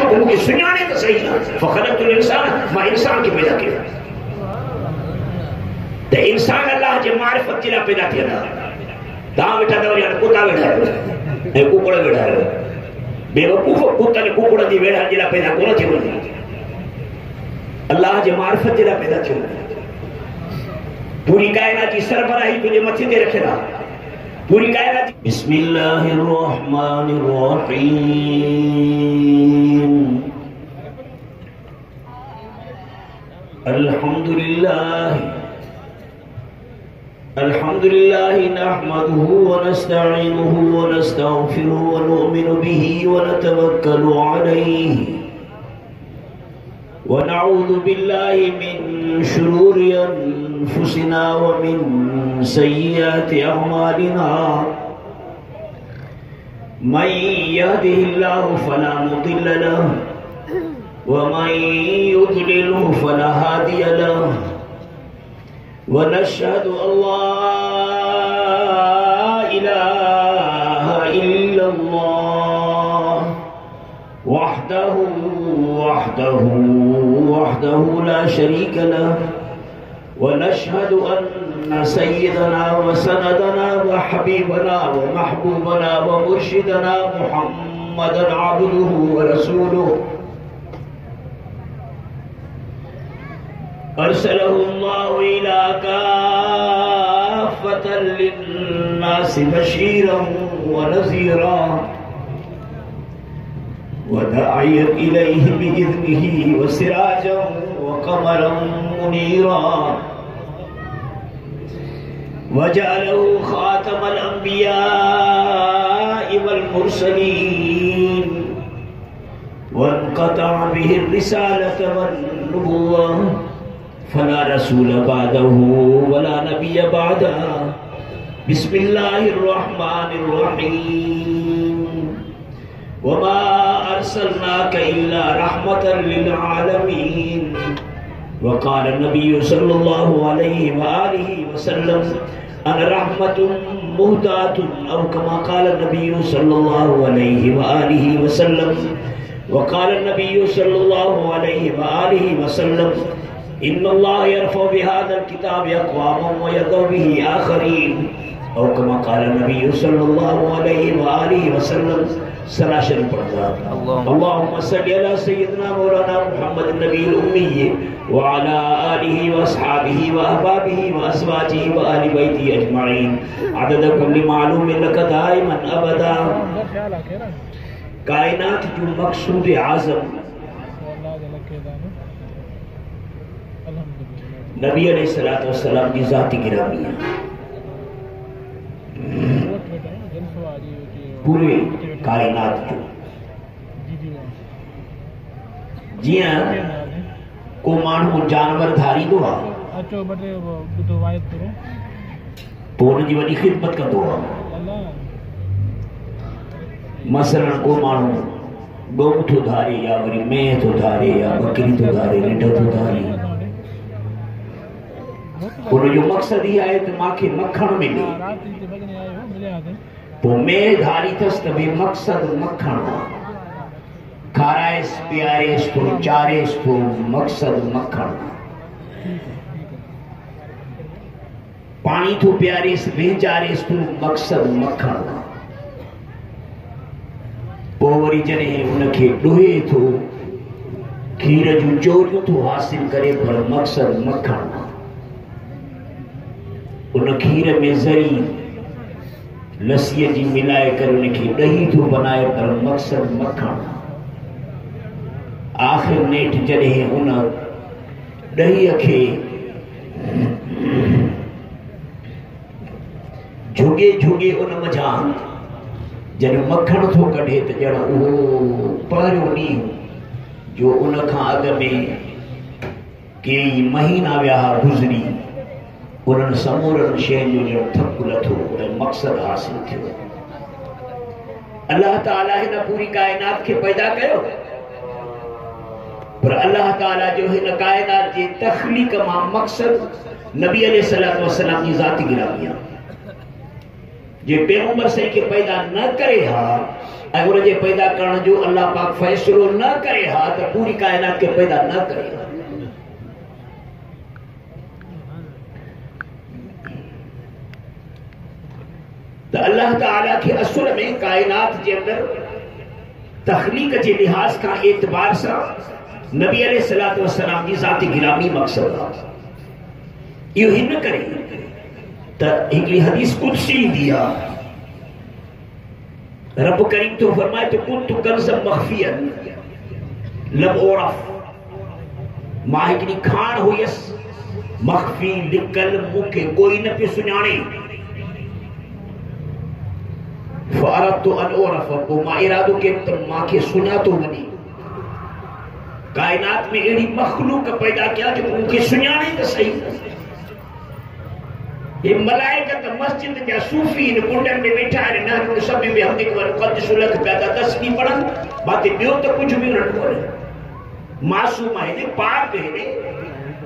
को मुझे सुनाने तो सही ना फखलक़तुल इंसान मां इंसान के पैदा किया ते इंसान अल्लाह जे मारिफत जिला पैदा थिया ता बेटा तो यार कुत्ता बैठा है कुकड़ बैठा है बेवकूफ कुत्ता ने कुकड़ दी वेड़ा जिला पैदा कोन थियो अल्लाह जे मारिफत जिला पैदा थियो पूरी कायनात की सरबराही तुझे मथे ते रखेला पूरी कायनात बिस्मिल्लाहिर रहमानिर रहीम अल्हम्दुलिल्लाह नहमदुहु व नस्तईनुहु व नस्तगफिरुहु व नु'मिनु बिही व नतवक्कलु अलैहि व नऊज़ु बिल्लाहि मिन शुरूरि अनफुसिना व मिन सय्यिआति अअमालिना मन यहदिहिल्लाहु फला मुदिल्ल लहु व मन युद्लिलहु फला हादिय लहु व नशहदु अल्ला इलाहा इल्लल्लाह वहदहु ला शरीक लहु व नशहदु अन्न सय्यदना व सनदना व हबीबना व महबूबना व मुर्शिदना मुहम्मदन अब्दुहु व रसूलुहु अरसलहुल्लाहु इला काफ़्फ़तन लिन्नासि बशीरन व नज़ीरा व दाइयन इलैहि बिइज़्निहि व सिराजन व क़मरन मुनीरा व जअलहु ख़ातमल अंबियाइ वल मुरसलीन व इन्क़तअ बिहि रिसालत वन नबुव्वह फला रसूल बादहु वला नबिय बादह बिस्मिल्लाहिर रहमानिर रहीम वमा अरसलनाका इल्ला रहमतन लिल आलमीन वक़ाल नबी सल्लल्लाहु अलैहि व आलिहि वसल्लम अना रहमतुन मुहदातुन औ कमा क़ाल नबी सल्लल्लाहु अलैहि व आलिहि वसल्लम वक़ाल नबी सल्लल्लाहु अलैहि व आलिहि वसल्लम इन्नल्लाह यरफ़उ बिहाज़ल किताबि अक़वामन व यदउ बिही आख़रीन औ कमा क़ाल नबी सल्लल्लाहु अलैहि व आलिहि वसल्लम सलाह शरीफ पढ़ता अल्लाहुम्मा सल्लि अला सय्यिदिना मौलाना मुहम्मद नबील उम्मी व अला आलिहि व अस्हाबिहि व अहबाबिहि व अज़वाजिहि व आलि बैति अजमईन अदद कुल्लि मालूमिन लक दाइमन अबदा कायनात जो मकसूद आज़म नबी अलैहिस्सलातु वस्सलाम की ज़ाती गिरामी है पूरे कायनात जो जिया को माण्हू जानवर धारी दो तो उनकी वॾी खिदमत कंदो मसलन को माण्हू गऊ थो धारे या वरी मेह थो धारे या बकरी थो धारे रिढ थो धारे उनजो मकसद ही आहे त मांखे मखण मिले तो मेह धारी अथसि त भई मकसद मखण खाराएसि पीआरेसि थो चारेसि थो मकसद मखण पाणी थो पीआरेसि वेचारेसि थो मकसद मखण पोइ वरी जॾहिं उनखे ॾोहे थो खीर जूं चोरियूं थो हासिल करे पर मकसद मखण उन खीर में ज़री लस्सीअ जी मिलाए करे उनखे ॾही थो बनाए पर मकसद मखण आख़िर नेठ जॾहिं उन ॾहीअ खे झुगे झुगे उन मझां जॾहिं मखण थो कढे त ॼण उहो पहिरियों ॾींहुं जो उन खां अॻु में कई महीना विया गुज़री उन्हनि समूरनि शयुनि जो ॼण थकु लथो उन मक़सद हासिल थियो अल्लाह ताला हिन पूरी कायनात खे पैदा कयो पर अल्लाह ताला जो हिन कायनात जे तख़लीक़ मां मक़सद नबी अलैहिस्सलातु वस्सलाम जी ज़ाती गिरामी आहे जे पैगंबर सही के पैदा न करे हा अगर जे पैदा करण जो अल्लाह पाक फैसलो न करे हा तो पूरी कायनात के पैदा न करे। तो अल्लाह ताला के असुल में कायनात के अंदर तखलीक के लिहाज का एतबार से नबी अलैहिस्सलातु वस्सलाम की ज़ाती गिरामी मकसद है। यो ही न करे तो एक हदीस कुदसी दिया रब करीम तो फरमाए तो कुन तो कंज़म मख्फियन लब औरफ माहिकनी खान हुयस मख्फी लिकल मुके कोई न पे सुनाने फरत तो अन औरफ को मा इरादो के तो मां के सुना तो बनी कायनात में एड़ी मखलूक पैदा किया जो उनके सुनाने तो सही। ये मलाइका तो मस्जिद में सूफी इन कुंडन में बैठा है ना उन सब में हम देख वर कद सुलख पैदा तस्बीह पढ़न बातें बियो तो कुछ भी न करे मासूम है ने पाक है ने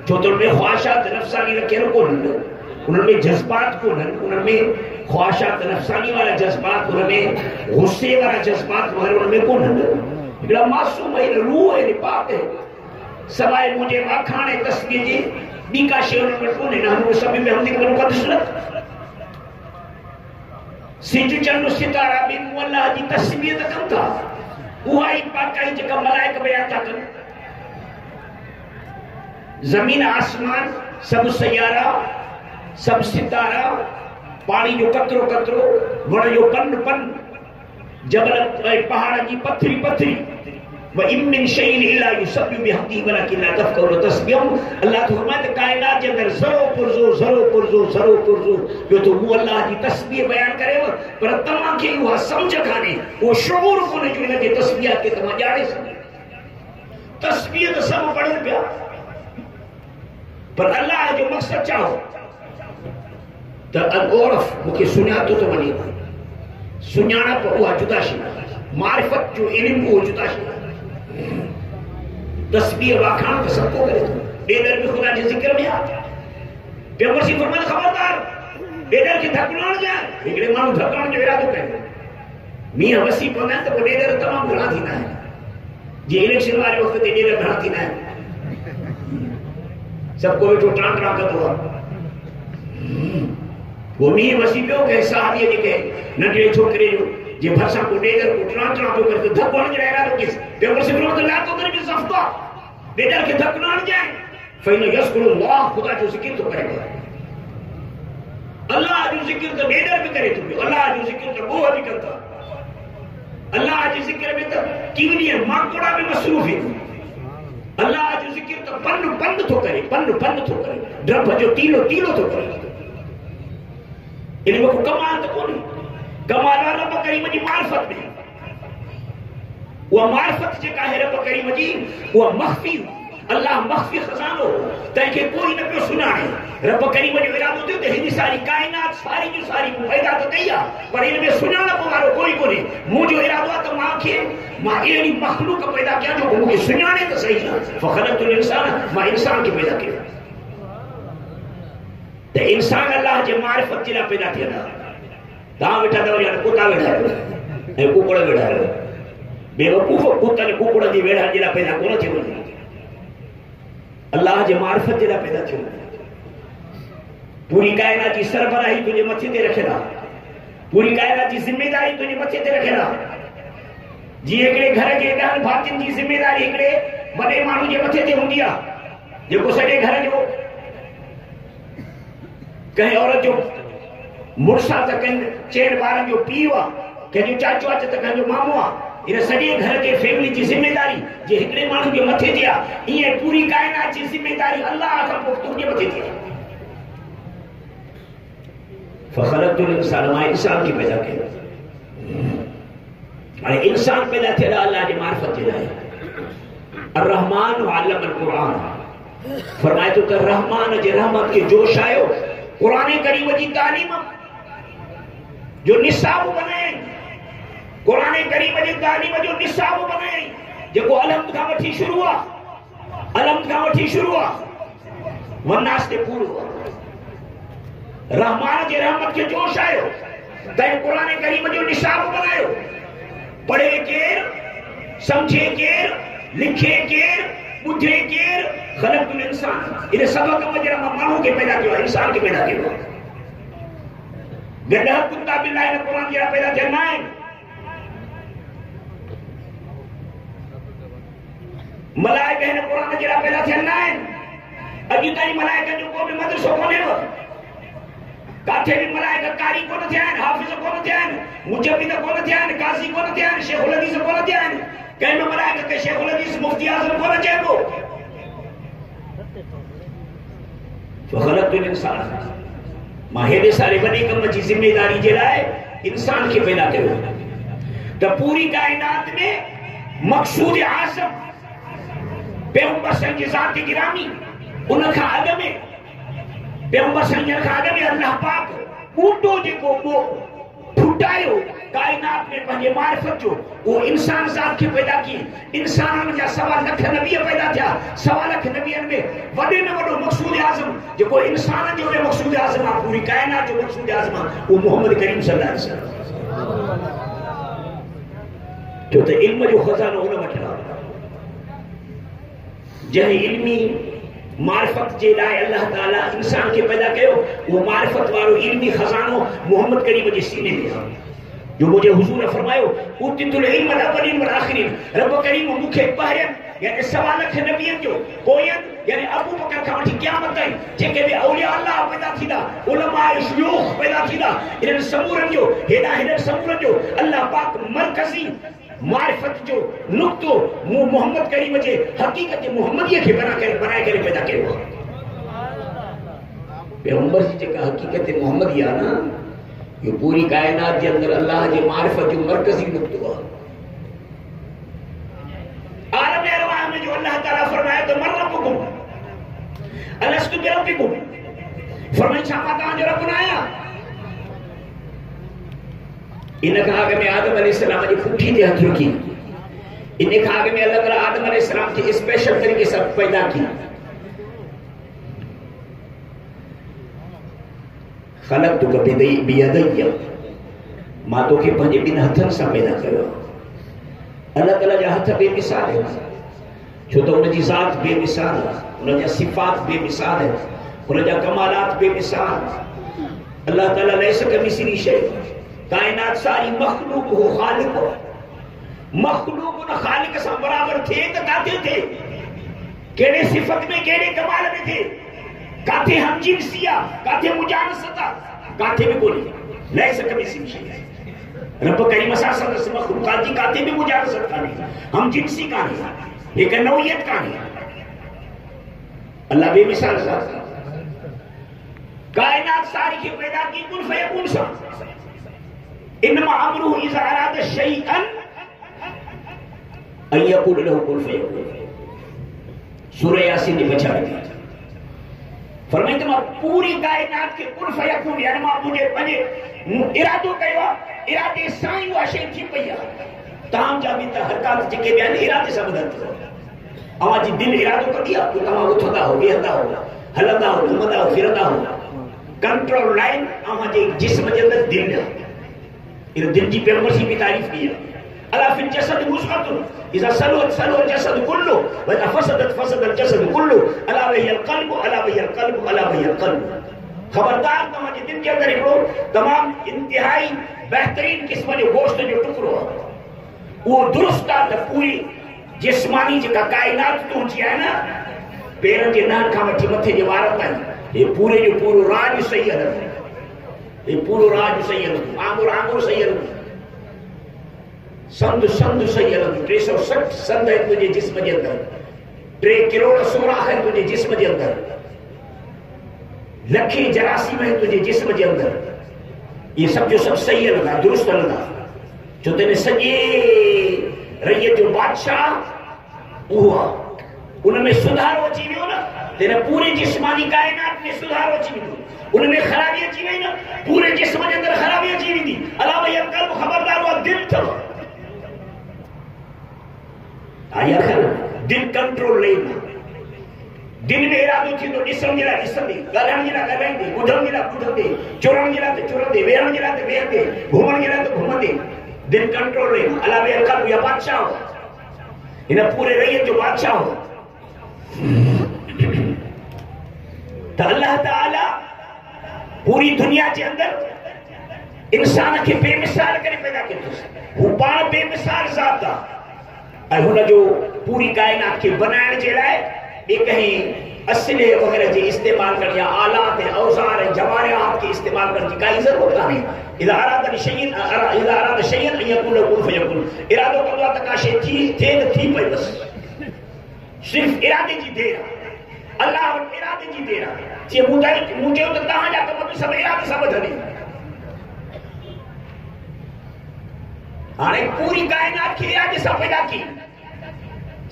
जो तो में ख्वाहिशात नफसानी रखे को उनमें जज्बात को उनमें ख्वाहिशात नफसानी वाला जज्बात उनमें गुस्से वाला जज्बात उनमें को न मासूम है रूह है पाक है सवाए मुझे वाखाने तस्बीह जी बीका शेर में कोने ना हम सभी में हम देखो कद सुलख सिज चंद सितारा बिन अल्लाह जी तस्बीह त कंता उहाई पाकाई जका मलाइका बयान था कर जमीन आसमान सब सयारा सब सितारा पानी जो कतरो कतरो वण जो पन पन जबल पहाड़ की पत्थरी पत्थरी व इमिन शैइन इला युसब्बिहु बिहम्दिही वलाकिन ला तफ़क़हून तस्बीहहुम। अल्लाह तो फरमाए कायनात के अंदर ज़रो पुरज़ो जो तो वो अल्लाह की तस्बीह बयान करे पर तमा के वो समझ काने वो शऊर कोने जो इनके तस्बीह के तमा जाने सके तस्बीह तो सब पढ़े पिया पर अल्लाह जो मकसद चाहो तो अल-औरफ मुके सुना तो वनी सुनाना पर वो जुदा शी मारिफत जो इल्म वो जुदा शी तस्बीह वाखान तो सबको करे बेदर में खुदा के जिक्र में आ पेपर सी फरमाया खबरदार बेदर के धकनाण जा एकड़े मानू धकनाण जो इरादो करे मियां वसी पना तो बेदर तमाम घणा थीना है जे इलेक्शन वाले वक्त ते बेदर घणा थीना है सबको वेठो टाण टाण करदो वो मियां वसी पियो के साहबी के नंढे छोकरे जो जे भरसा को बेदर को टाण टाण पियो करते धकनाण जो इरादो किस पेपर सी फरमाया ला तो तेरे भी सफ्ता बेदर के धकनाण जाए फैन यस्कुरुल्लाह खुदा जो जिक्र तो करेगा अल्लाह जो जिक्र तो बेदर भी करे तो अल्लाह जो जिक्र तो वो भी करता अल्लाह जो जिक्र में तो कीवनी माकोड़ा में मसरूफ है अल्लाह जो जिक्र तो पन्न तो करे ड्रप जो तीलो तो करे इनमें को कमाल तो कोनी कमाल रब करीम जी मार्फत में वो मार्फत जे का है रब करीम जी वो मख्फी अल्लाह मख्फी खजानो तके कोई न पियो सुनाने रब करीम जो इरादो थियो ते हिनी सारी कायनात सारी जो सारी पैदा तो कईया पर इनमें सुनाना वारो कोई कोनी मुजो इरादो तो मां के मां एड़ी मखलूक पैदा किया जो मुझे सुनाने तो सही ना फखलतुल इंसान मां इंसान के पैदा किया ते इंसान अल्लाह जे मारिफत जिला पैदा थिया ता बेटा दवरी कुत्ता बैठा है कुकड़ बैठा है बेवकूफ कुत्ता ने कुकड़ दी वेड़ा जिला पैदा कोन थियो अल्लाह जे मारिफत जिला पैदा थियो पूरी कायनात की सरबराही तुझे मथे ते रखेला पूरी कायनात की जिम्मेदारी तुझे मथे ते रखेला जी एकड़े घर के गान भातिन की जिम्मेदारी एकड़े बड़े मानू जे मथे ते हुंदिया जेको सडे घर जो कहीं औरत जो मुर्सा तक चेड़ बारन जो पीवा के जो चाचो अच तक जो मामू इन सॼे घर के फैमिली की जिम्मेदारी जे हिकड़े मानू के मथे थिया ये पूरी कायनात की जिम्मेदारी अल्लाह का तुझे मथे थिया फखलतुल इंसान मा इंसान की पैदा किया अरे इंसान पैदा थिया अल्लाह की मारिफत जे लाए अर्रहमान अल्लम अल कुरान फरमाए तो कर रहमान जे रहमत के जोश आयो कुरान करीम की तालीम जो निसाब बने कुरान करीम जी तालीम जो निसाब बने जेको अलहम्द का वठी शुरू हुआ अलहम्द का वठी शुरू हुआ वन्नास ते पूरो रहमान जे रहमत के जोश आयो तै कुरान करीम जो निसाब बनायो पढ़े केर, समझे केर, लिखे केर, बुझे केर, खलक़तुल इंसान। इन सब कम जरा मानू के पैदा किया, इंसान के पैदा किया। गधा कुत्ता बिल्ला इन कुरान जरा पैदा थिया ना आहिनि। मलाइका इन कुरान जरा पैदा थिया ना आहिनि। अॼु ताईं मलाइका जो को बि मदरसो कोन्हेव। काथे भी मलाइका कारी कोन थिया आहिनि, हाफ़िज़ कोन थिया आहिनि, मुजब्बिद कोन थिया आहिनि, काज़ी कोन थिया आहिनि, शेखुल हदीस कोन थिया आहिनि। कंहिं मलाइका के शेखुल हदीस मुफ्ती आज़म कोन चइबो। ख़लक़तुल इंसान, मां हेॾे सारे वॾे कम जी ज़िम्मेदारी जे लाइ इंसान खे पैदा कयो त पूरी काइनात में मक़सूद आज़म पैगंबर साईं जी ज़ात गिरामी, उन खां अॻु में पैगंबर साईं खां अॻु में अल्लाह पाक ॿूटो जेको फुटायो काइनात में पंहिंजे मारिफत जो, वो इंसान ज़ात खे पैदा की। इंसाननि जा 1.25 लख नबी पैदा थिया। 1.25 लख नबियनि में वॾे में वॾो मक़सूद आज़म जेको इंसान जो मक़सूद आज़म आहे, पूरी काइनात जो मक़सूद आज़म आहे, वो मोहम्मद करीम सल्लल्लाहु अलैहि वसल्लम। छो त इल्म जो खज़ानो उन वटि आहे। जंहिं इल्मी मारिफत जे लाइ अल्लाह ताला इंसान खे पैदा कयो, वो मारिफत वारो इल्मी खज़ानो मोहम्मद करीम जे सीने में आहे। जो मुझे हुजूर ने फरमायो, उतितुल इल्म अवलिन वल आखिरीन। रब करीम मूंखे पहिरियन यानी 1.25 लख नबियनि जो कोयन यानी अबू बकर खां वठी क़यामत ताईं जेके बि औलिया अल्लाह पैदा थींदा, उलमा शुयूख पैदा थींदा, इन्हनि समूरनि जो हेॾा समूरनि जो अल्लाह पाक मरकज़ी मारिफत जो नुक्तो मोहम्मद करीम जे हक़ीक़त मोहम्मदीअ खे बनाए करे पैदा कयो आहे। पैगंबर जी जेका हक़ीक़त मोहम्मदी आहे न, ये पूरी कायनात के अंदर अल्लाह के मारिफत जो मरकजी नुक्तो है। आलम अरवाह में जो अल्लाह ताला फरमाए तो मन रब्बुकुम अलस्तु बिरब्बिकुम, फरमाए छा मां तव्हांजो रब न आहियां। इन खां अॻु में आदम अलैहिस्सलाम जी पुठी ते हथ रखी। इन खां अॻु में अल्लाह ताला आदम अलैहिस्सलाम खे स्पेशल तरीक़े सां पैदा की। खलक़तुक बियदैया, मां तोखे पंहिंजे ॿिनि हथनि सां पैदा कयो। अल्लाह ताला जा हथ बेमिसाल आहिनि, छो त उनजी ज़ात बेमिसाल आहे, उनजा सिफ़ात बेमिसाल आहिनि, उनजा कमालात बेमिसाल। अल्लाह ताला लैस कमिसली शै, कायनात सारी मखलूक हो ख़ालिक हो। मखलूक उन ख़ालिक सां बराबर थिए त काथे थिए, कहिड़े सिफ़त में, कहिड़े कमाल में थिए, काथे हम जिनसिया, काथे मुजानसता, काथे भी कोन्हे। लैस कमिसली शै, रब करीम सां संदसि मखलूकात जी काथे भी मुजानसत कान्हे, हम जिनसी कान्हे, एक नौइयत कान्हे। अल्लाह बेमिसाल ज़ात आहे। कायनात सारी खे पैदा की कुन फयकुन सां। इन्नमा अमरुहु इज़ा अरादा शैअन अन यक़ूल लहु कुन फयकुन। सूरह यासीन जी 50 फरमाई त मां पूरी कायनात के कुन फयकुन यानी मां मुझे पंहिंजे इरादो कयो आहे, इरादे सां ई उहा शइ थी पई आहे। तव्हां जा बि त हरकत जेके बि आहिनि इरादे सां ॿुधनि था। अवां जी दिलि इरादो कंदी आहे, तव्हां उथंदा हो, वेहंदा हो, हलंदा हो, घुमंदा हो, फिरंदा हो। कंट्रोल लाइन अवां जे जिस्म जे अंदरि दिलि आहे। इन दिलि जी पैगंबर जी बि तारीफ़ की आहे। अला फिल जसद मुज़ग़तुन इज़ा सलुत सलुल जसद कुल्लु व इज़ा फसदत फसदल जसद कुल्लु अला वहियल क़ल्बु अला वहियल क़ल्बु अला वहियल क़ल्बु। खबरदार, तव्हां जे दिलि जे अंदरि हिकिड़ो तमामु इंतिहाई बहितरीन क़िस्म जो गोश्त जो टुकड़ो आहे, वो दुरुस्त आहे त पूरी जिस्मानी जेका कायनात तुंहिंजी आहे न, पेरनि जे नहनि खां वठी मथे जे वारनि ताईं, हे पूरे जो पूरो राज सही हलंदो, हे पूरो राज सही हलंदो, आंगुर आंगुर सही हलंदो, संद संद सही हलंदो। 360 संद आहिनि तुंहिंजे जिस्म जे अंदरि, 3 करोड़ सुराख़ आहिनि तुंहिंजे जिस्म जे अंदरि, लखे जरासीम आहिनि तुंहिंजे जिस्म जे अंदरि। ये सभु जो सभु सही हलंदा, दुरुस्त हलंदा, छो त सॼे रईअत जो बादशाह उहो आहे। उनमें सुधारो अची वियो न, तेरे पूरे जिस्मानी कायनात में सुधारो अची वेंदो। उनमें ख़राबी अची वई न, पूरे जिस्म जे अंदरि ख़राबी अची वेंदी। अला भई क़ल्ब, खबरदार उहा दिलि अथव। आया ख़्याल, दिलि कंट्रोल लेन, दिलि में इरादो थींदो ॾिसण जे लाइ ॾिसंदे, ॻाल्हाइण जे लाइ ॻाल्हाईंदे, ॿुधण जे लाइ ॿुधंदे, चुरण जे लाइ त चुरंदे, वेहण जे लाइ त वेहंदे, घुमण जे लाइ त घुमंदे, दिल कंट्रोल है अला वे कल्ब या बादशाह हो इन पूरे रैयत जो बादशाह हो तो अल्लाह ताला पूरी दुनिया के अंदर इंसान के बेमिसाल करे पैदा किया वो पाण बेमिसाल ज़ात है हुन जो पूरी कायनात के बनाने जे लाए एक ही असले वगैरह जे इस्तेमाल कर या आलात है औजार है जवारियात के इस्तेमाल कर की काई जरूरत नहीं इदा अराद शयन यकुल कुन फयकुन इरादो कंदो त का शे थी थे न थी पई बस सिर्फ इरादे जी देर अल्लाह इरादे जी देर जे मुझे तो ता जा कम भी सब इरादे सब धनी हाने पूरी कायनात के इरादे से पैदा की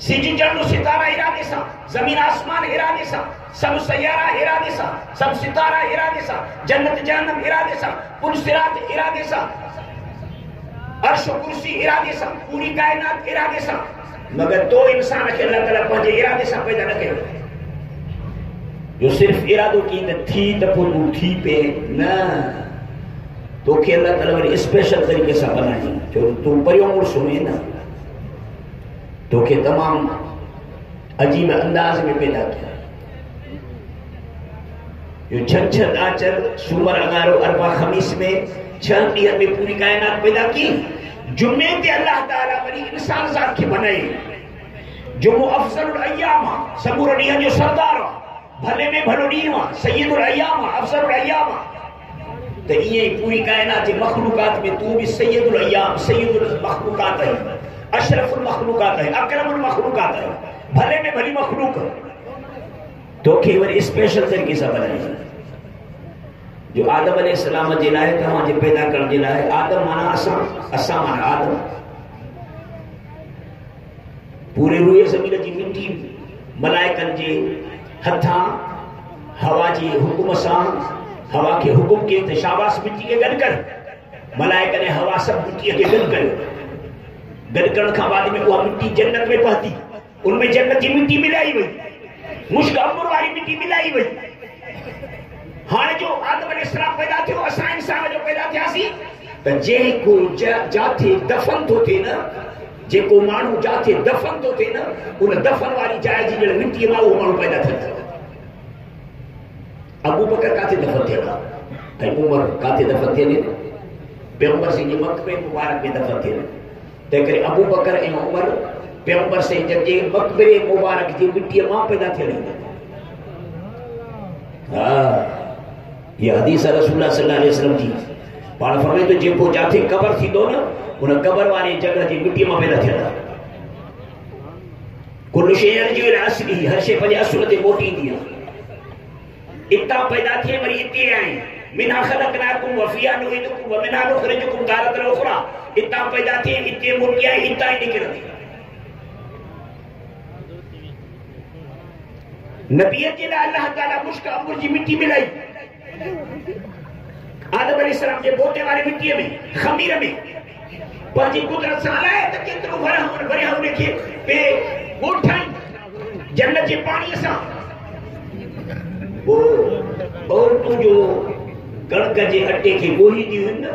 सिजी जन्नो सितारा इरादे सा जमीन आसमान इरादे सा सब सैयारा इरादे सा सब सितारा इरादे सा जन्नत जहन्नम इरादे सा पुल सिरात इरादे सा अर्श कुर्सी इरादे सा पूरी कायनात इरादे सा मगर तो इंसान के अल्लाह ताला पंहिंजे इरादे सा पैदा न कयो जो सिर्फ इरादो की न थी त पोइ थी पे न तो के अल्लाह ताला वरी स्पेशल तरीके से बनाई जो तू परियो मुर्स हुए ना तो के तमाम अजीब अंदाज में पैदा किया यो छह आचर सूमर अगारो अरबा खमीस में 6 ॾींहं में पूरी कायनात पैदा की जुम्मे ते अल्लाह ताला वरी इंसान ज़ात के बनाई जुमो अफजलुल अय्याम सबूर ॾींहं जो सरदार भले में भलो ॾींहुं सय्यदुल अय्याम अफजलुल अय्याम तो ये पूरी कायनात के मखलूकात में तू भी सय्यदुल अय्याम सय्यदुल मखलूकात है अशरफुल मखलूकात है अकरमुल मखलूकात है भले में भली मखलूक तो केवल स्पेशल तरीके से बनाई जो आदम अलैहिस्सलाम जे लाए तव्हां जे पैदा करण जे लाए आदम माना असा माना आदम पूरे रूए ज़मीन जी मिट्टी मलाइकन जे हथा हवा जी हुकुम सां हवा के हुकुम के ते शाबाश मिट्टी के गड कर मलाइका ने हवा सब मिट्टी के गड कर गड करण का बाद में वो मिट्टी जन्नत में पहुंची उनमें जन्नत की मिट्टी मिलाई हुई मुश्क अंबर वाली मिट्टी मिलाई हुई हाने जो आदम अलैहिस्सलाम पैदा थे असा इंसान जो पैदा थियासी त जे को जाथे दफन तो थे ना जे को मानू जाथे दफन तो थे ना उन दफन वाली जाय जी जड़ मिट्टी में वो मानू पैदा थे अबू बकर काथे दफन थे भाई उमर काथे दफन थे ने पैगंबर से मक्के मुबारक में दफन थे ते करे अबू बकर ए उमर पैगंबर से जे मकबरे मुबारक जी मिट्टी में पैदा थे हां ये हदीस रसूलुल्लाह सल्लल्लाहु अलैहि वसल्लम जी पाण फरमाए तो जे को जाथे कब्र थी दो ना उन कब्र वाली जगह जी मिट्टी में पैदा थे कुल शै जो असली हर शै पंहिंजे असुल ते मोटी दी इतना पैदा थे वरी इते आए मिना खलकनाकुम व फिया नुइदुकुम व मिना नुखरिजुकुम तारतन उखरा इतना पैदा थे इते मुर्गियां इतना ही निकलती नबी के लिए अल्लाह ताला मुश्क अंबर जी मिट्टी मिलाई आदम अलैहिस्सलाम के बोते वाली मिट्टी में खमीर में पंजी कुदरत से लाए त केतरो भरे हमने के पे गोठाई जन्नत के पानी से वो और तू जो कणक जे अटे के गोही दी हुई ना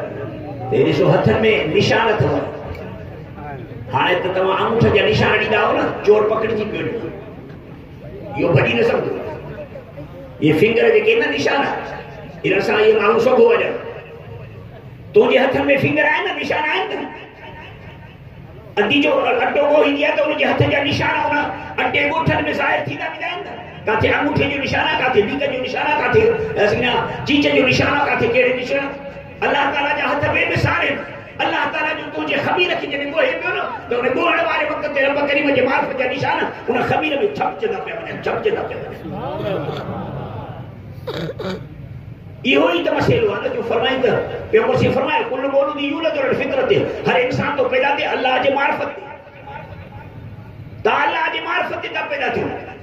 तेरे सो हथ में निशान था हाने तो तमा अंगूठे जा निशान दी दाओ ना चोर पकड़ जी पेड़ यो बड़ी न समझो ये फिंगर जे के ना निशान इन सा ये मानू सो हो जा तो जे हथ में फिंगर आए ना निशान आए ना अड्डी जो अड्डो गोही दिया तो उनके हथ जा निशान होना अड्डे गोठन में जाहिर थी ना विदान काथे अंगूठे जो निशाना काथे लीक जो निशाना काथे ऐसा चीचे जो निशाना काथे केड़े निशाना अल्लाह ताला जा हथ में मिसाल अल्लाह ताला जो तुझे खमीर की जने गोहे पियो ना तो ने गोहण वाले वक्त ते रब करीम जे मार्फ जा निशाना उन खमीर में छप जदा पे छप जदा पे यो ही तो मसलो है जो फरमाइंदा पैगंबर से फरमाया कुल मौलूद यूलद अल फितरत हर इंसान तो पैदा थे अल्लाह जे मार्फत ताला जे मार्फत ता पैदा थे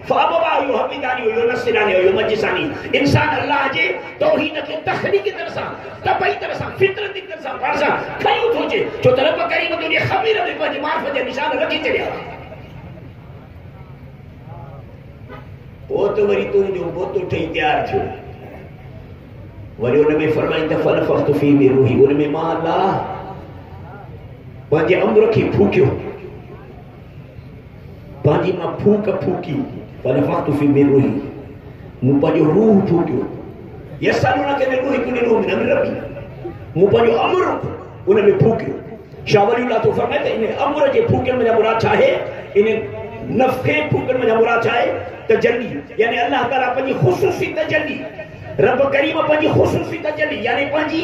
फअबवा यो हमीदानी यो नसरानी यो मजिसानी इंसान अल्लाह जे तौहीद के तखलीक की तरह सा तबई तरह सा फितरत की तरह सा पासा खयू थोजे जो तरफ करीम तो ये खमीर में पंज मार्फत जे निशान रखी चलिया वो तो वरी तू जो बोतो ठई तैयार थियो वरी उन में फरमाई त फनफख्तु फी में रूही उन में मां अल्लाह पंहिंजे अमर खे फूकियो, पंहिंजी मां फूक फूकी फनफख्तु फीहि मिन रूही, मूं पंहिंजो रूह फूकियो। यसअलूनका अनिर रूहि कुल रूह मिन अमरि रब्बी, मूं पंहिंजो अमर उन में फूकियो। शाह वलीउल्लाह तो फरमाए त इन अमर जे फूकण में मुराद छा आहे, इन नफ़े फूकण में मुराद छा आहे, तजल्ली, यानी अल्लाह ताला पंहिंजी ख़ुसूसी तजल्ली, रब करीम पंहिंजी ख़ुसूसी तजल्ली, यानी पंहिंजी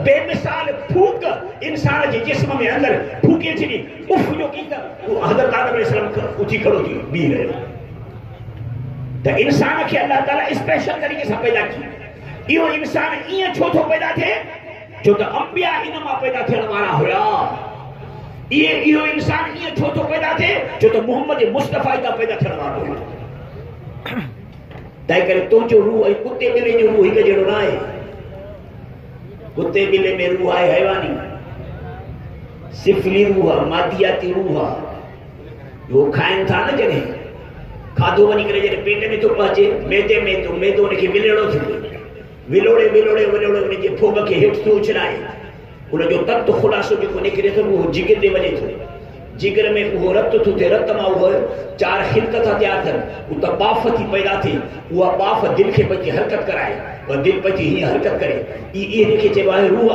बेमिसाल फूक इंसान जे जिस्म में अंदर फूके छॾी। उफ जो की त हज़रत आदम अलैहिस्सलाम उथी खड़ो थी बीह रहियो। त इंसान खे अल्लाह ताला स्पेशल तरीक़े सां पैदा कयो। इहो इंसान ईअं छो थो पैदा थिए, छो त अंबिया इन मां पैदा थियण वारा हुया। इहो इंसान ईअं छो थो पैदा थिए, छो त मोहम्मद मुस्तफ़ा खां पैदा थियण वारो हुयो। तंहिं करे तुंहिंजो रूह ऐं कुते ॿिले जो रूह हिकु जहिड़ो न आहे। कुते ॿिले में रूह आहे हैवानी, सिफली रूह आहे, मादियाती रूह आहे। उहो खाइनि था न, जॾहिं खाधो वञी करे जॾहिं पेट में थो पहुचे, मैदे में तो मैदो उनखे विलड़ो थो थिए, विलोड़े विलोड़े विलोड़े उनजे फोग खे हेठि थो उछलाए, उनजो तख़्त ख़ुलासो जेको निकिरे थो उहो जिगर ते वञे थो। जिगर में उहो रत थो थिए, रत मां उहो 4 खिलक था तयारु थियनि, उहा बाफ़ थी पैदा थिए। उहा बाफ़ दिलि खे पंहिंजी हरकत कराए, और दिलि पंहिंजी हीअं हरकत करे। इनखे चइबो आहे रूह,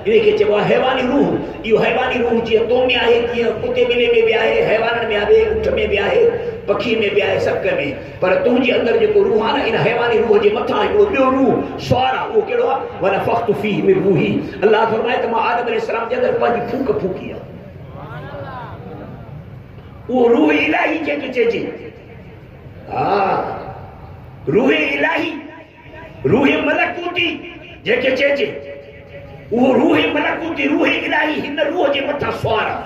इनखे चइबो आहे हैवानी रूह। इहो हैवानी रूह जीअं तो में आहे, तीअं कुते ॿिले में बि आहे, हैवाननि में आहे, ऊठ में बि आहे, पखी में बि आहे, सक में। पर तुंहिंजे अंदरि जेको रूह आहे न, इन हैवानी रूह जे मथां हिकिड़ो ॿियो रूह स्वार आहे। उहो कहिड़ो आहे, वनफ़ख्तु फ़ीहि मिन रूही। अल्लाह फरमाए त मां आदम अलैहिस्सलाम जे अंदरि पंहिंजी फूक फूकी आहे। वो रूह इलाही जंहिंखे चइजे, हा रूह इलाही, रूह मलकूती जंहिंखे चइजे, उहो रूह मलकूती, रूह इलाही हिन रूह जे मथां सुवार आहे।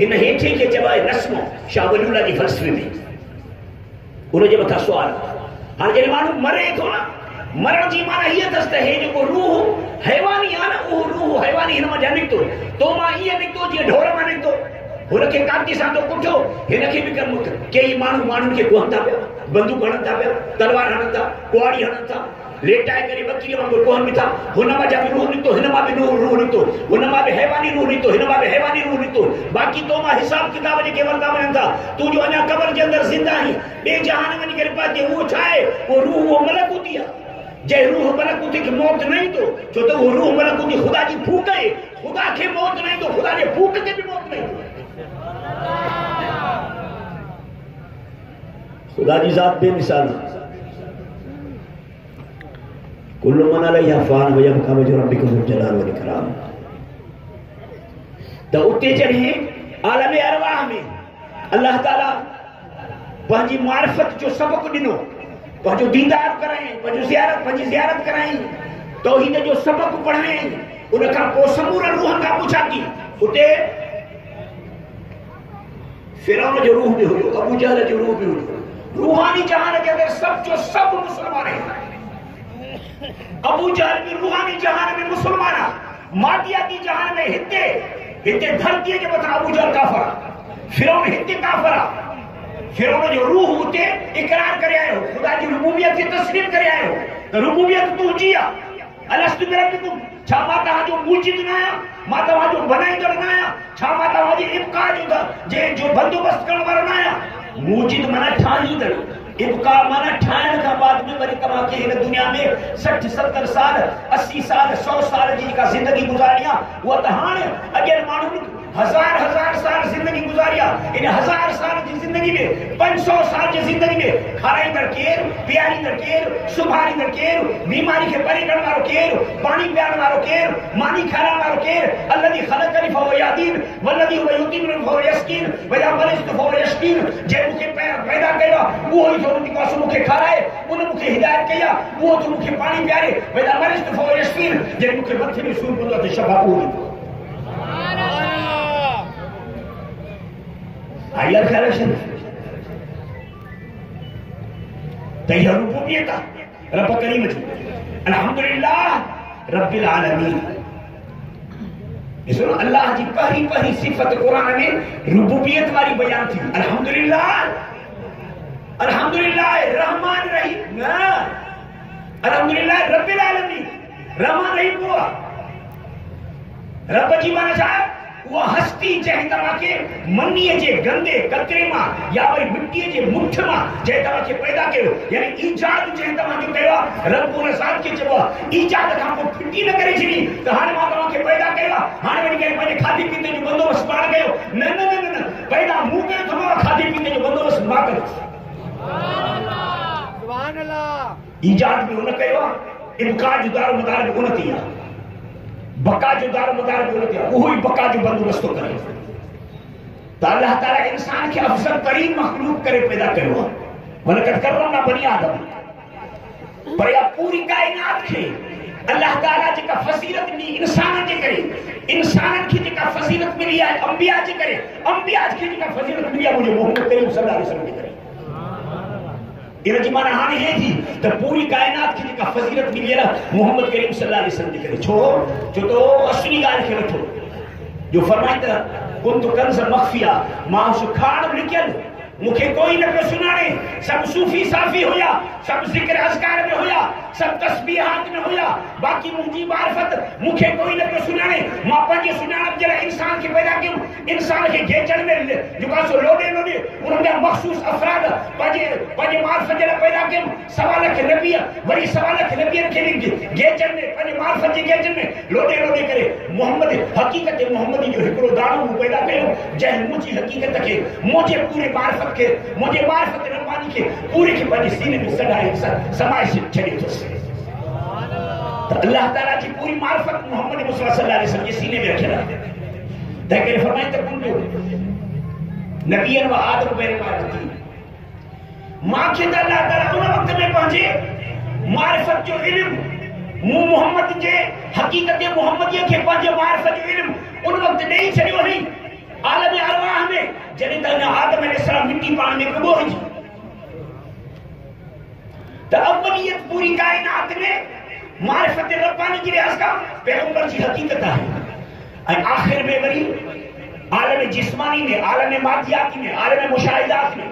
हिन हेठे खे चइबो आहे नस्मो, शाह वलीउल्लाह जी फ़लसफ़े में उनजे मथां सुवार आहे। हाणे जॾहिं माण्हू मरे थो न, मरण जी माना हीअ अथसि त हे जेको रूह हैवानी आहे न, उहो रूह हैवानी हिन मां निकितो, तो मां ईअं निकितो जीअं ढोर मां निकितो। हुनखे काटी सां तो कुठो, हिनखे बि कई माण्हुनि खे कुहनि था पिया, बंदूक हणनि था पिया, तलवार हणनि था, कुआड़ी हणनि था, लेटाए करे बकरीअ वांगुरु कुहनि बि था। हुन मां जा बि रूह निकितो, हिन मां बि रूह निकितो, हुन मां बि हैवानी रूह निकितो, हिन मां बि हैवानी रूह निकितो। बाक़ी तो मां हिसाब किताब जेके वरिता वञनि था, तूं जो अञा क़ब्र जे अंदरि ज़िंदा आहीं, ॿिए जहान वञी करे पहुचे, उहो छा आहे, उहो रूह, उहो मलकूती आहे। जंहिं रूह मलकूती खे मौत न ईंदो, छो त उहो रूह मलकूती ख़ुदा जी फूक आहे। ख़ुदा खे मौत न ईंदो, ख़ुदा जे फूक खे बि मौत न ईंदो। खुदा जी ज़ात बेमिसाल है। कुल्लु मन अलैहा फ़ान व यबक़ा वजहु रब्बिका ज़ुल जलाल वल इकराम। त उते जॾहिं आलम अरवाह में अल्लाह ताला पंहिंजी मारिफत जो सबक़ ॾिनो, पंहिंजो दीदार कराई, पंहिंजी ज़ियारत कराई, तौहीद जो सबक़ पढ़ाई, उन खां पोइ समूरनि रूहनि खां पुछा की। उते फिरौन जो रूह भी हुयो, अबू जहल जो रूह भी हुयो। रूहानी जहान के अंदर सब जो सब मुसलमान है। अबू जहल भी रूहानी जहान में मुसलमान, मादियाती जहान में हिते धरती के मथां अबू जहल काफर, फिरौन हिते काफर। फिरौन जो रूह उते इकरार करे आयो, खुदा जी रुबूबियत खे तस्लीम करे आयो त रुबूबियत तुंहिंजी आहे। अलस्तु बिरब्बिकुम, छा मां तव्हांजो मूजिद न आहियां, मां तव्हांजो बनाईंदड़ न आहियां, छा मां तव्हांजी इब्का जो बंदोबस्त करण वारो न आहियां। मूजिद माना ठाहींदड़, इब्का माना ठाहिण खां बाद में वरी तव्हांखे हिन दुनिया में 60 70 साल 80 साल 100 साल जी जेका ज़िंदगी गुज़ारणी आहे, उहा त हाणे अॻियां माण्हुनि हज़ार साल ज़िंदगी गुज़ारी आहे। इन 1000 साल जी ज़िंदगी में 500 साल जी ज़िंदगी में खाराईंदड़ केरु, पीआरींदड़ केरु, सुभारींदड़ केरु, बीमारी खे परे करण वारो केरु, पाणी पीआरण वारो केरु, मानी खाराइण वारो केरु। अल्लज़ी ख़लक़नी फहुव यहदीन वल्लज़ी हुव युतीमुनी फहुव यस्कीन वइज़ा मरिज़्तु फहुव यशफीन। जंहिं मूंखे पैदा कयो आहे उहो ई जो मूंखे खाराए, उन मूंखे हिदायत कई आहे, उहो जो मूंखे पाणी पीआरे। वइज़ा मरिज़्तु फहुव यशफीन। जंहिं मूंखे मथे में सूर पवंदो आहे त शफ़ा उहो ॾींदो। आयल ख़ैर शरीफ़ तैयार रुबूबियत रब करीम जी। अल्हम्दुलिल्लाह रब्बिल आलमीन। इसो अल्लाह जी पहली सिफत कुरान में रुबूबियत वाली बयान थी। अल्हम्दुलिल्लाह रहमान रहीम, अल्हम्दुलिल्लाह रब्बिल आलमीन। रहमान रहीम हुआ रब जी माना छा? वो हस्ती जंहिं तव्हां खे मनीअ जे गंदे कतरे मां या वरी मिट्टीअ जे मुठ मां जंहिं तव्हां खे पैदा कयो, यानी ईजाद जंहिं तव्हां जो कयो आहे, रब्बुल ज़ात खे चइबो आहे ईजाद खां पोइ फिटी न करे छॾी त हाणे मां तव्हां खे पैदा कयो आहे, हाणे वञी करे पंहिंजे खाधे पीते जो बंदोबस्तु पाण कयो। न न न न, पैदा मूं कयो अथव, खाधे पीते जो बंदोबस्तु मां कयो। सुभान अल्लाह। ईजाद बि हुन कयो आहे, इब्का जो दारो मदार बि हुन थी आहे, बका जो दारो मदार भी होते हैं, वही बका जो बंदोबस्त करे। तो अल्लाह ताला इंसान के अफजल तरीन मखलूक करे पैदा करो, वलकद करमना बनी आदम। पर या पूरी कायनात के अल्लाह ताला जेका फजीलत दी इंसान जे करे, इंसान की जेका फजीलत मिली है अंबिया जे करे, अंबिया की जेका फजीलत मिली है मुझे मोहम्मद करीम सल्लल्लाहु अलैहि वसल्लम जे करे। इन जी माना हाने है थी तो पूरी कायनात की जेका फजीलत मिली है मोहम्मद करीम सल्लल्लाहु अलैहि वसल्लम जे करे। छो तो असली गाल खे वठो जो फरमाइंदा कुंत कंज़ मख्फिया, मां सुखाण लिखियल मुखे कोई न पियो सुञाणे। सब सूफी साफी हुया, सब जिक्र अज़कार में हुया, सब तस्बीहात में हुया, बाकी मुंहिंजी मारिफत मुखे कोई न पियो सुञाणे। मां पंहिंजे सुञाणप जे लाइ इंसान खे पैदा कयो, इंसान खे घेचण में जेका सो लोॾे लोॾे उन्हनि जा मख़सूस अफ़राद पंहिंजे मारिफत जे लाइ पैदा कयो। सवा लख नबी, वरी सवा लख नबियनि खे घेचण में पंहिंजे मारिफत जे घेचण में लोॾे लोॾे करे मोहम्मद हक़ीक़त मोहम्मदी जो हिकिड़ो दाणो मूं पैदा कयो, जंहिं मुंहिंजी हक़ीक़त खे, मुंहिंजे पूरे मारिफत के, मुझे मारिफत रब्बानी के पूरे के पंहिंजे सीने में सदाए समाए छॾे थोसि। तो अल्लाह ताला की पूरी मारिफत मोहम्मद मुस्तफ़ा सल्लल्लाहु अलैहि वसल्लम जे सीने में रखियल आहे। तंहिं करे फरमाए त कुंजो नबियन व आदम पहिरें मारिफत मांखे त अल्लाह ताला उन वक़्त में पंहिंजे मारिफत जो इल्मु मूं मोहम्मद जे हक़ीक़त मोहम्मदीअ खे पंहिंजे मारिफत जो इल्मु उन वक़्त ॾेई छॾियो हुई आलम अरवाह में, जॾहिं त आदम अलैहिस्सलाम मिट्टी पाण में डुबो हुई। त अवलियत पूरी कायनात में मारिफत रब्बानी की रियाज़ का पैगंबर जी हकीकत है। आखिर में वरी आलम जिस्मानी में, आलम मादियाती में, आलम मुशाहिदात में,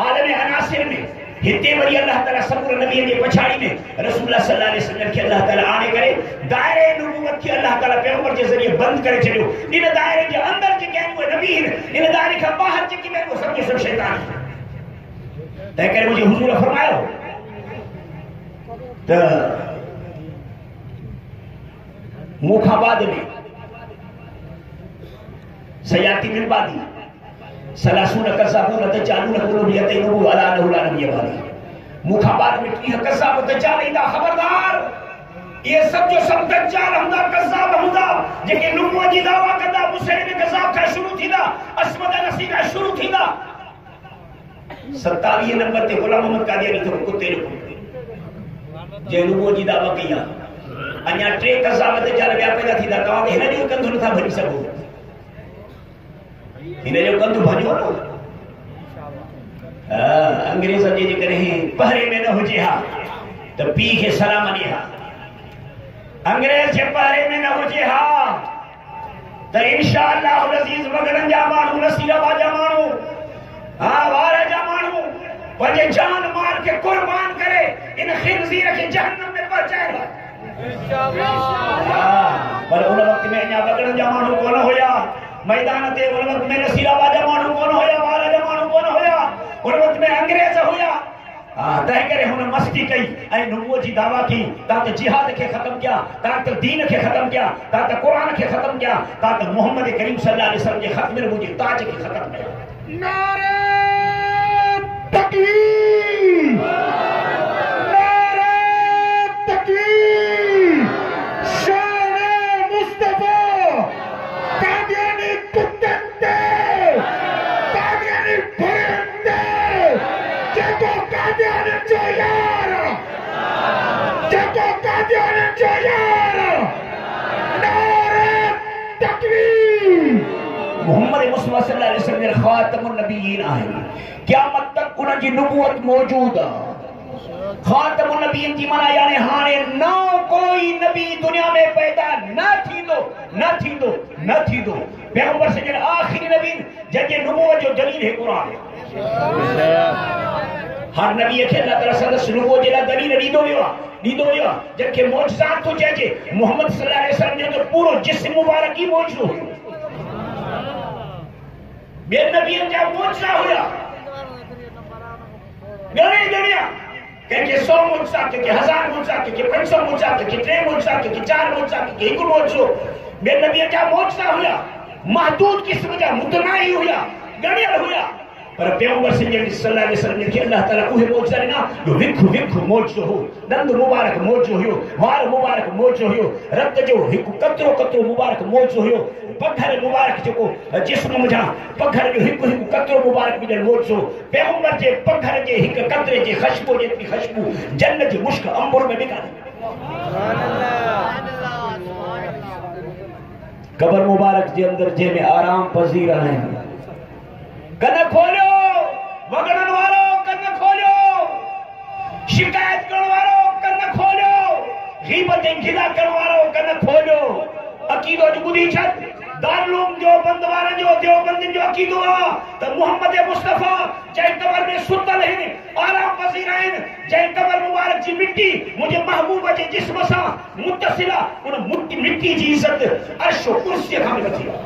आलम अनासिर में, हिते वरी अल्लाह ताला सबूर नबी जे पछाड़ी में रसूलुल्लाह सल्लल्लाहु अलैहि वसल्लम के अल्लाह ताला आने करे दायरे नबूवत के अल्लाह ताला पैगंबर के जरिए बंद करे छड़ियो। इन दायरे के अंदर जे के नबी इन दायरे के बाहर जे के वो सब शैतान है। तय करे मुझे हुजूर फरमायो त मुखाबाद में सयाती मिन बादी सलासून कज़ाबून तजालून कुलूबियतैन अला नहुला नबिय्यबादी। मुखाबाद में की कज़ाब तजालीदा खबरदार, ये सब जो सब दज्जाल हुंदा कज़ाब हुंदा जेके नबुवत जी दावा कंदा, मुसैलिम कज़ाब का शुरू थींदा, अस्मद नसी का शुरू थींदा। 27 नंबर ते गुलाम मोहम्मद कादियानी तो कुत्ते जे नबुवत जी दावा कई आहे। अञा 3 कज़ाब दज्जाल ॿिया पैदा थींदा, तव्हां त हिन ॾींहुं कंधु नथा भरी सघो। इन्हें जो कंधु भजो न अंग्रेज़ जे करे पहरे में न हुजे हा त पी के सलाम ॾे हा, अंग्रेज जे पहरे में न हुजे हा त इंशाअल्लाह अज़ीज वगड़न जा माण्हू, नसीराबाद जा माण्हू, वार जा माण्हू पंहिंजे जान माल के कुर्बान करे इन खिंजीर के जहन्नम में पहुंचाएगा इंशाअल्लाह। पर उन वक्त में अञा वगड़न जा माण्हू कोन हुया मैदान ते, उन वक्त में नसीराबाद जा माण्हू कोन हुया, वार जा माण्हू कोन हुया, उन वक्त में अंग्रेज हुया। तंहिं करे हुन मस्ती कई ऐं नबूवत जी दावा की, तव्हां त जिहाद खे ख़त्म किया, तव्हां त दीन खे ख़त्म किया, तव्हां त क़ुरान खे ख़त्म किया, तव्हां त मोहम्मद करीम सल्लल्लाहु अलैहि वसल्लम जे ख़त्म नबूवत जे ताज खे ख़त्म किया। नारे तकबीर, नारे तकबीर, शान मुस्तफा कादियानी कुत्तन ते, कादियानी भरंदे, जेको कादियानी जो यार, जेको कादियानी जो यार, नारे तकबीर। मोहम्मद मुस्तफा सल्लल्लाहु अलैहि वसल्लम खातमुन नबिय्यीन आहे, क़यामत तक उन जी नबूवत मौजूद आहे। खातमुन नबिय्यीन जी माना यानी हाणे न कोई नबी दुनिया में पैदा न थींदो, न थींदो, न थींदो। पैगंबर से जन आखिरी नबी जंहिंजे नबूवत जो दलील है कुरान। हर नबी खे अल्लाह ताला संदसि नबूवत जे लाइ दलील ॾींदो वियो आहे, जंहिंखे मौजज़ात थो चइजे। मोहम्मद सल्लल्लाहु अलैहि वसल्लम जो पूरो जिस्म मुबारक ई मौजूद हुयो। ॿियनि नबियनि जा मोजज़ा हुया घणे घणिया, कंहिंखे 100 मोजज़ा, कंहिंखे 1000 मोजज़ा, कंहिंखे 500 मोजज़ा, कंहिंखे 3 मोजज़ा, कंहिंखे 4 मोजज़ा, कंहिंखे 1 मोजज़ो। ॿियनि नबियनि जा मोजज़ा हुया महदूद क़िस्म जा, मुतनाई हुया, ॻणियल हुया। पर पैगंबर सल्लल्लाहु अलैहि वसल्लम खे अल्लाह ताला उहे मोजज़ा ॾिना जो विखु मोजज़ो हो, दंद मुबारक मोजज़ो हुयो, वार मुबारक मोजज़ो हुयो, रत जो हिकु कतरो मुबारक मोजज़ो हुयो, पघर मुबारक जेको जिस्म मुझा पघर जो हिकु कतरो मुबारक मिलियल मोजज़ो। पैगंबर जे पघर जे हिकु कतरे जे ख़ुशबू जेतिरी ख़ुशबू जन्नत जी मुश्क अंबुर में बि कान्हे। कब्र मुबारक जे अंदर जंहिंमें आराम पज़ीर आहिनि, कन खोलियो वगड़न वारो, कन खोलियो शिकायत करण वारो, कन खोलियो ग़ीबत ऐं गिला करण वारो, कन खोलियो। अक़ीदो जो ॿुधी छॾ, दारुल जो बंद वारनि जो देवबंदियुनि जो अक़ीदो आहे त मुहम्मद मुस्तफ़ा जंहिं कब्र में सुतल आहिनि, आराम पज़ीर आहिनि, जंहिं कब्र मुबारक जी मिट्टी मुंहिंजे महबूब जे जिस्म सां मुत्तसिल आहे, उन मिट्टी जी इज़त अर्श कुर्सीअ खां बि मथे आहे।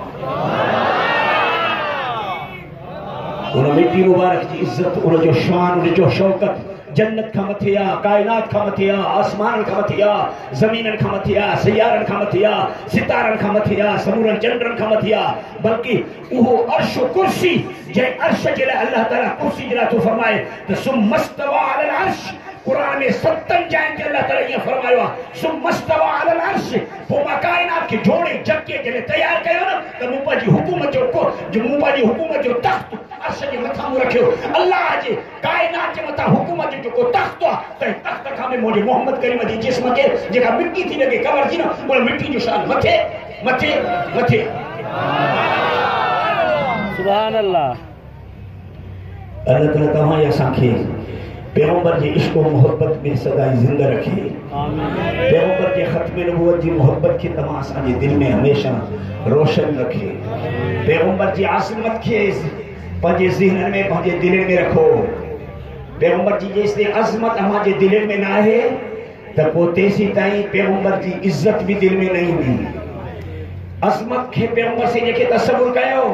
उन मिट्टी मुबारक की इज्जत, उन जो शान, उन जो शौकत जन्नत का मथे आ, कायनात का मथे आ, आसमान का मथे आ, ज़मीनन का मथे आ, सयारन का मथे आ, सितारन का मथे आ, समूरन चंद्रन का मथे आ, बल्कि उहो अर्श कुर्सी जे अर्श जे लाइ अल्लाह ताला कुर्सी जे लाइ तो फरमाए त सुमस्तवा अलल अर्श। कुरान में 7 जाइन ते अल्लाह ताला ये फरमायो आहे सुमस्तवा अलल अर्श। पोइ मां कायनात खे जोड़े जके जॾहिं तयार कयो न त मूं पंहिंजी हुकूमत जो तख़्त अर्श जे मथां मूं रखियो। अल्लाह जे कायनात जे मथां हुकूमत जो जेको तख़्त आहे, त तख़्त खां बि मुंहिंजे मोहम्मद करीम जी जिस्म खे जेका मिट्टी थी लॻे कवर थी न, उन मिट्टी जो शान मथे मथे मथे। सुभान अल्लाह। अल्लाह ताला तव्हां असांखे पैगंबर के इश्क और मोहब्बत में सदाई जिंदा रखे। पैगंबर के खत्म नबूवत की मोहब्बत के तमाम असांजे दिल में हमेशा रोशन रखे। पैगंबर की आज़मत के पंहिंजे ज़हन में, पंहिंजे दिल में रखो। पैगंबर जी जेसिताईं अज़मत हमारे दिल में ना है तो पोइ तेसी ताईं पैगंबर की इज्जत भी दिल में नहीं हुई। अज़मत के पैगंबर से जेके तसव्वुर कयो,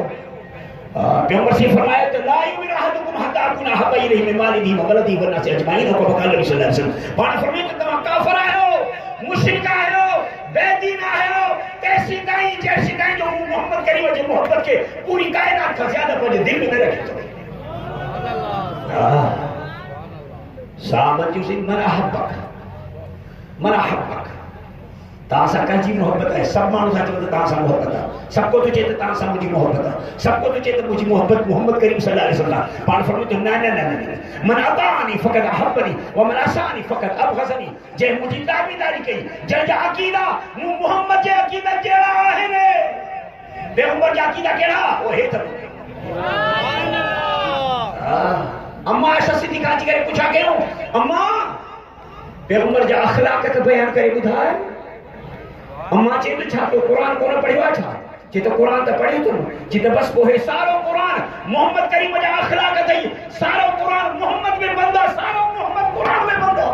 पैगंबर से फरमाया तो ला युमिनु अहदुकुम हत्ता अकुना अहब्बा इलैहि मिन वालिदिही व वलदिही व नासि अजमाईन। को बकाल नबी सल्लल्लाहु अलैहि वसल्लम पाण फरमाए तो तव्हां काफिर आहियो, मुशरिक आहियो, बेदीन आहियो, तेसी ताईं जैसी ताईं जो मोहम्मद करीम जी मोहब्बत के पूरी कायनात का ज्यादा पंहिंजे दिल में न रखी। साहब जी मन अहब्बक तासा कंहिंजी मोहब्बत है। सब माण्हू था चवनि तासा मोहब्बत आहे, सबको तो चए त तासा मुंहिंजी मोहब्बत आहे, सबको तो चए त मुंहिंजी मोहब्बत मोहम्मद करीम सल्लल्लाहु अलैहि वसल्लम। पाण फरमाए तो न न न न मन अतानी फ़क़त अहब्बनी व मन असानी फ़क़त अबग़ज़नी। जंहिं मुंहिंजी ताबेदारी कई, जंहिंजा अक़ीदा मूं मोहम्मद जे अक़ीदा जहिड़ा आहिनि, पैगंबर जा अक़ीदा कहिड़ा वो हे त अम्मा आयशा सिद्दीक़ा जी करे पुछा कयो, अम्मा पैगंबर जा अखलाक त बयान करे ॿुधाए। अम्मा चए तो छा तो कुरान को न पढ़ियो छा? चए तो कुरान तो पढ़ियो तो, चए तो बस पोइ सारो कुरान मोहम्मद करीम जा अखलाक अथई, सारो कुरान मोहम्मद में बंदा, सारो मोहम्मद कुरान में बंदा।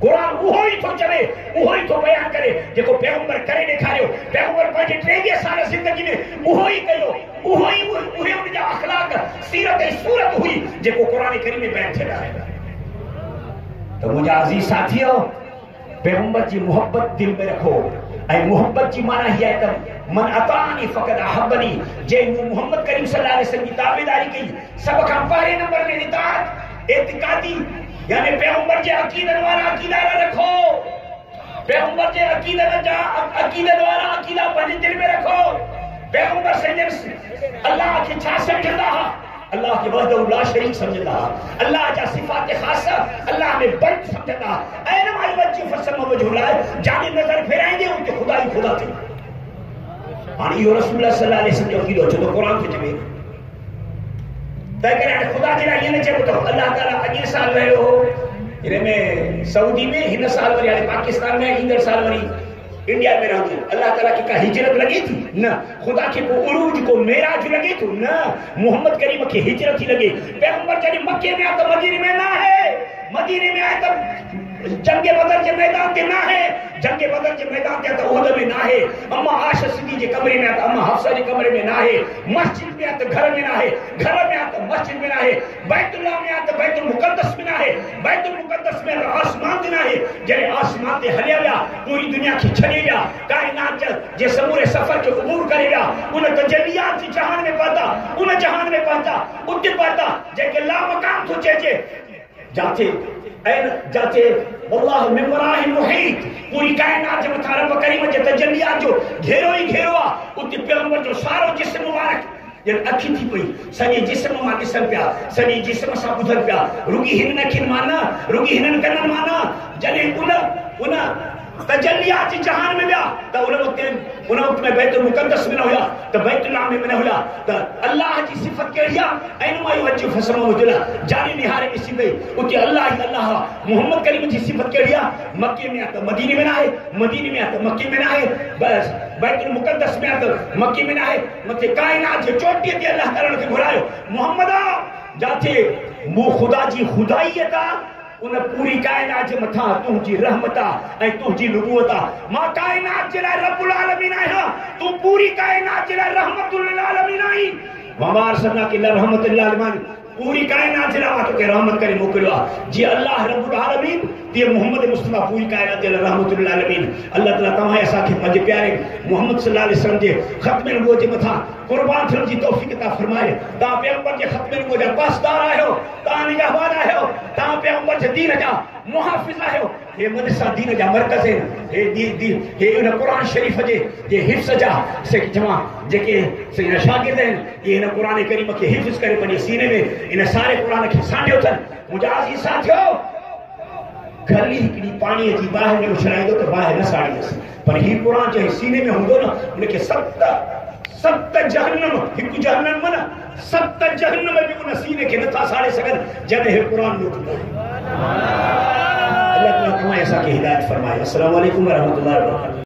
कुरान उहो ही तो चले, उहो ही तो बयान करे जेको पैगंबर करे ॾेखारियो। पैगंबर पंहिंजे 23 साल ज़िंदगी में उहो ही कयो, उहे उनजा अखलाक सीरत ऐं सूरत हुई जेको कुरान करीम में बयान थियल आहे। तो मुंहिंजा अज़ीज़ साथियो, पैगंबर की मोहब्बत दिल में रखो। ऐं मोहब्बत की माना ही है त मन अतानी फ़क़त अहब्बनी। जे मोहम्मद करीम सल्लल्लाहु अलैहि वसल्लम की ताबेदारी कई, सब खां पहिरें नंबर में इताअत एतिक़ादी, यानी पैगंबर के अक़ीदन वारा अक़ीदा रखो। पैगंबर के अक़ीदन वारा अक़ीदा पंहिंजे दिल में रखो। पैगंबर से अल्लाह के छा समझंदा, अल्लाह के वहदहु ला शरीक समझंदा, अल्लाह जा सिफ़ात ख़ासा अल्लाह में बंद समझंदा। ऐन माई वजह फसम वजहुला जाने नजर फेराएंगे उनके खुदा ही खुदा थे। हाणे इहो रसूलुल्लाह सल्लल्लाहु अलैहि वसल्लम जो अक़ीदो छो तो कुरान खे चवे तंहिं करे हाणे खुदा जे लाइ ईअं न चइबो अथव अल्लाह ताला अॻे साल रहियो हो हिन में सऊदी में, हिन साल वरी हाणे पाकिस्तान में, ईंदड़ साल वरी इंडिया में रहंदो। अल्लाह ताला की का हिजरत लगे थी न, खुदा के को उरूज को मेराज लगे थो न, मोहम्मद करीम के हिजरत ही लगे। पैगंबर जॾहिं मक्के में आया तो मदीने में ना है, मदीने में आया तो जंगे बदर के मैदान ते ना है, जंगे बदर के मैदान ते तो उहद में ना है, अम्मा आयशा सिद्दीक़ के कमरे में, अम्मा हफ्सा के कमरे में ना है, मस्जिद में तो घर में ना है, घर में तो मस्जिद में ना है, बैतुल्लाह में तो बैतुल मुक़द्दस में ना है, बैतुल मुक़द्दस में तो आसमान में ना है। जने आसमान ते हलिया विया पूरी दुनिया की छॾे विया, कायनात जे समूरे सफर के अबूर करे विया, उन तजलियात जी जहान में पहुता, उन जहान में पहुता, उते पहुता जेके ला मकाम थो चइजे, जाते जाते वल्लाह मिन वराहि मुहीत, पूरी कायनात जे मथा रब करीम जे तजलियात जो घेरो ही घेरो आ, उते पैगंबर जो सारो जिस्म मुबारक जे अखी थी पई, सॼे जिस्म मां ॾिसनि पिया, सॼे जिस्म सां ॿुधनि पिया, रुगी हिन अखियुनि मां न, रुगी हिननि कननि मां न, जॾहिं उन तजलियात जी जहान में विया त उन वक्त में बैतुल मुक़द्दस में न हुया, त बैतुल्लाह में न हुया, त अल्लाह जी सिफ़त कहिड़ी आहे, ऐन मां वजू फसम हुजला जानी निहारे ॾिसी पई, उते अल्लाह ई अल्लाह, मोहम्मद करीम जी सिफ़त कहिड़ी आहे, मक्के में त मदीने में न आहे, मदीने में त मक्के में न आहे, बस बैतुल मुक़द्दस में त मक्के में न आहे, मथे कायनात जे चोटीअ ते अल्लाह ताला खे घुरायो, मोहम्मद जाते मूं ख़ुदा जी ख़ुदाईयत आहे, उन पूरी कायनात जे मथा तुंहिंजी रहमत ऐं तुंहिंजी नबूवत आहे, मां कायनात जे लाइ रब्बुल आलमीन आहियां, तूं पूरी कायनात जे लाइ रहमतुल लिल आलमीन आहीं, वमा अरसलनाक इल्ला रहमतुल लिल आलमीन, पूरी कायनात जे लाइ तोखे रहमत करे मोकिलियो आहे, जीअं अल्लाह रब्बुल आलमीन तीअं मोहम्मद मुस्तफा पूरी कायनात जे लाइ रहमतुल लिल आलमीन। अल्लाह ताला तव्हां असांखे पंहिंजे प्यारे मोहम्मद सल्लल्लाहु अलैहि वसल्लम जे ख़त्म नबूवत जे मथां कुर्बान थियण जी तौफ़ीक़ अता फरमाए। तव्हां पैगंबर जे ख़त्म नबूवत जा पासदार आहियो, तव्हां निगहबान आहियो, तव्हां पैगंबर जे दीन जा मुहाफ़िज़ आहियो, हे मदरसा दीन जा मरकज़ आहिनि, हे उन क़ुरान शरीफ़ जे हिफ़्ज़ जा जमा जेके शागिर्द आहिनि, इहे हिन क़ुरान करीम खे हिफ़्ज़ करे पंहिंजे सीने में इन सारे क़ुरान खे सांढियो अथनि। मुंहिंजा अज़ीज़ साथियो, गली हिकिड़ी पाणीअ जी बाहि में उछलाईंदो त बाहि न साड़ींदसि, पर हीउ क़ुरान जे सीने में हूंदो न, उनखे सत जहन्नम, हिकु जहन्नम न, 7 जहन्नम बि उन सीने खे नथा साड़े सघनि जॾहिं हे क़ुरान लुटंदो। अल्लाह ताला तव्हां असांखे हिदायत फरमाए। अस्सलामु अलैकुम व रहमतुल्लाहि व बरकातहू।